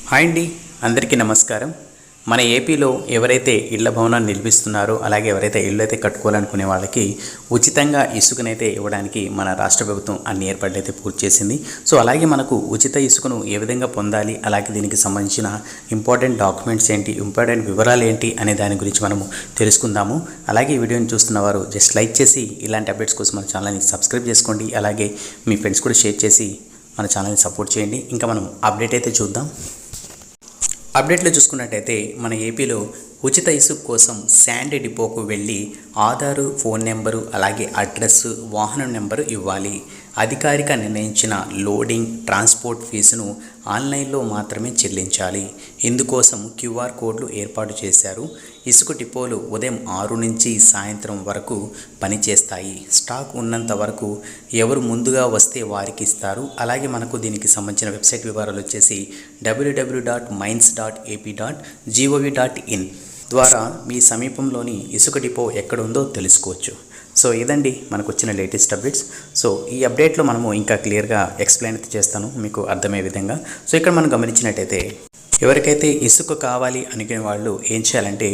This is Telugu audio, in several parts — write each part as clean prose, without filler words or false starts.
హాయ్ అండి, అందరికీ నమస్కారం. మన ఏపీలో ఎవరైతే ఇళ్ల భవనాన్ని నిర్మిస్తున్నారో, అలాగే ఎవరైతే ఇల్లు అయితే కట్టుకోవాలనుకునే వాళ్ళకి ఉచితంగా ఇసుకనైతే ఇవ్వడానికి మన రాష్ట్ర ప్రభుత్వం అన్ని ఏర్పాట్లు అయితే పూర్తి చేసింది. సో అలాగే మనకు ఉచిత ఇసుకను ఏ విధంగా పొందాలి, అలాగే దీనికి సంబంధించిన ఇంపార్టెంట్ డాక్యుమెంట్స్ ఏంటి, ఇంపార్టెంట్ వివరాలు ఏంటి అనే దాని గురించి మనము తెలుసుకుందాము. అలాగే ఈ వీడియోని చూస్తున్న వారు జస్ట్ లైక్ చేసి ఇలాంటి అప్డేట్స్ కోసం మన ఛానల్ని సబ్స్క్రైబ్ చేసుకోండి. అలాగే మీ ఫ్రెండ్స్ కూడా షేర్ చేసి మన ఛానల్ని సపోర్ట్ చేయండి. ఇంకా మనం అప్డేట్ అయితే చూద్దాం. అప్డేట్లో చూసుకున్నట్టయితే మన ఏపీలో ఉచిత ఇసుక కోసం శాండ్ డిపోకు వెళ్ళి ఆధారు, ఫోన్ నెంబరు, అలాగే అడ్రస్, వాహనం నెంబరు ఇవ్వాలి. అధికారిక నిర్ణయించిన లోడింగ్, ట్రాన్స్పోర్ట్ ఫీజును ఆన్లైన్లో మాత్రమే చెల్లించాలి. ఇందుకోసం క్యూఆర్ కోడ్లు ఏర్పాటు చేశారు. ఇసుక డిపోలు ఉదయం 6 నుంచి సాయంత్రం వరకు పనిచేస్తాయి. స్టాక్ ఉన్నంత వరకు ఎవరు ముందుగా వస్తే వారికి ఇస్తారు. అలాగే మనకు దీనికి సంబంధించిన వెబ్సైట్ వివరాలు వచ్చేసి www.mines.ap.gov.in ద్వారా మీ సమీపంలోని ఇసుక డిపో ఎక్కడుందో తెలుసుకోవచ్చు. సో ఇదండి మనకు వచ్చిన లేటెస్ట్ అప్డేట్స్. సో ఈ అప్డేట్లో మనము ఇంకా క్లియర్గా ఎక్స్ప్లెయిన్ అయితే చేస్తాను మీకు అర్థమయ్యే విధంగా. సో ఇక్కడ మనం గమనించినట్టయితే ఎవరికైతే ఇసుక కావాలి అనుకునే వాళ్ళు ఏం చేయాలంటే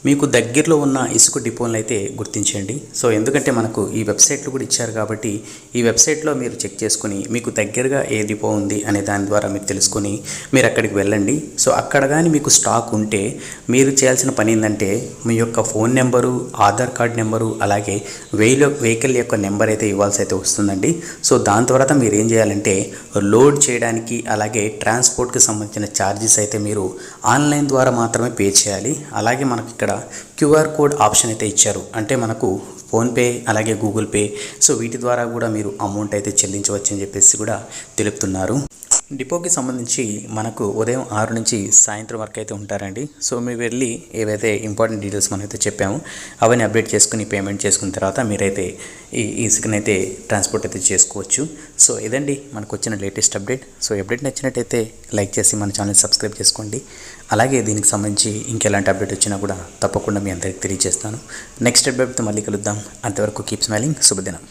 మీకు దగ్గరలో ఉన్న ఇసుక డిపోలను అయితే గుర్తించండి. సో ఎందుకంటే మనకు ఈ వెబ్సైట్లు కూడా ఇచ్చారు కాబట్టి ఈ వెబ్సైట్లో మీరు చెక్ చేసుకుని మీకు దగ్గరగా ఏ డిపో ఉంది అనే దాని ద్వారా మీరు తెలుసుకొని మీరు అక్కడికి వెళ్ళండి. సో అక్కడ కానీ మీకు స్టాక్ ఉంటే మీరు చేయాల్సిన పని ఏంటంటే మీ యొక్క phone number, Aadhaar card number, అలాగే వెహికల్ యొక్క నెంబర్ అయితే ఇవ్వాల్సి అయితే వస్తుందండి. సో దాని తర్వాత మీరు ఏం చేయాలంటే లోడ్ చేయడానికి అలాగే ట్రాన్స్పోర్ట్కి సంబంధించిన ఛార్జెస్ అయితే మీరు ఆన్లైన్ ద్వారా మాత్రమే పే చేయాలి. అలాగే మనకి ఇక్కడ క్యూఆర్ కోడ్ ఆప్షన్ అయితే ఇచ్చారు. అంటే మనకు ఫోన్పే అలాగే గూగుల్ పే, సో వీటి ద్వారా కూడా మీరు అమౌంట్ అయితే చెల్లించవచ్చు అని చెప్పేసి కూడా తెలుపుతున్నారు. డిపోకి సంబంధించి మనకు ఉదయం 6 నుంచి సాయంత్రం వరకు అయితే ఉంటారండి. సో మీరు వెళ్ళి ఏవైతే ఇంపార్టెంట్ డీటెయిల్స్ మనమైతే చెప్పామో అవన్నీ అప్డేట్ చేసుకుని పేమెంట్ చేసుకున్న తర్వాత మీరైతే ఈ ఇసుకనైతే ట్రాన్స్పోర్ట్ అయితే చేసుకోవచ్చు. సో ఇదండి మనకు వచ్చిన లేటెస్ట్ అప్డేట్. సో అప్డేట్ నచ్చినట్టయితే లైక్ చేసి మన ఛానల్ సబ్స్క్రైబ్ చేసుకోండి. అలాగే దీనికి సంబంధించి ఇంకెలాంటి అప్డేట్ వచ్చినా కూడా తప్పకుండా మీ అందరికీ తెలియజేస్తాను. నెక్స్ట్ అప్డేట్తో మళ్ళీ కలుద్దాం. అంతవరకు కీప్ స్మైలింగ్. శుభదినం.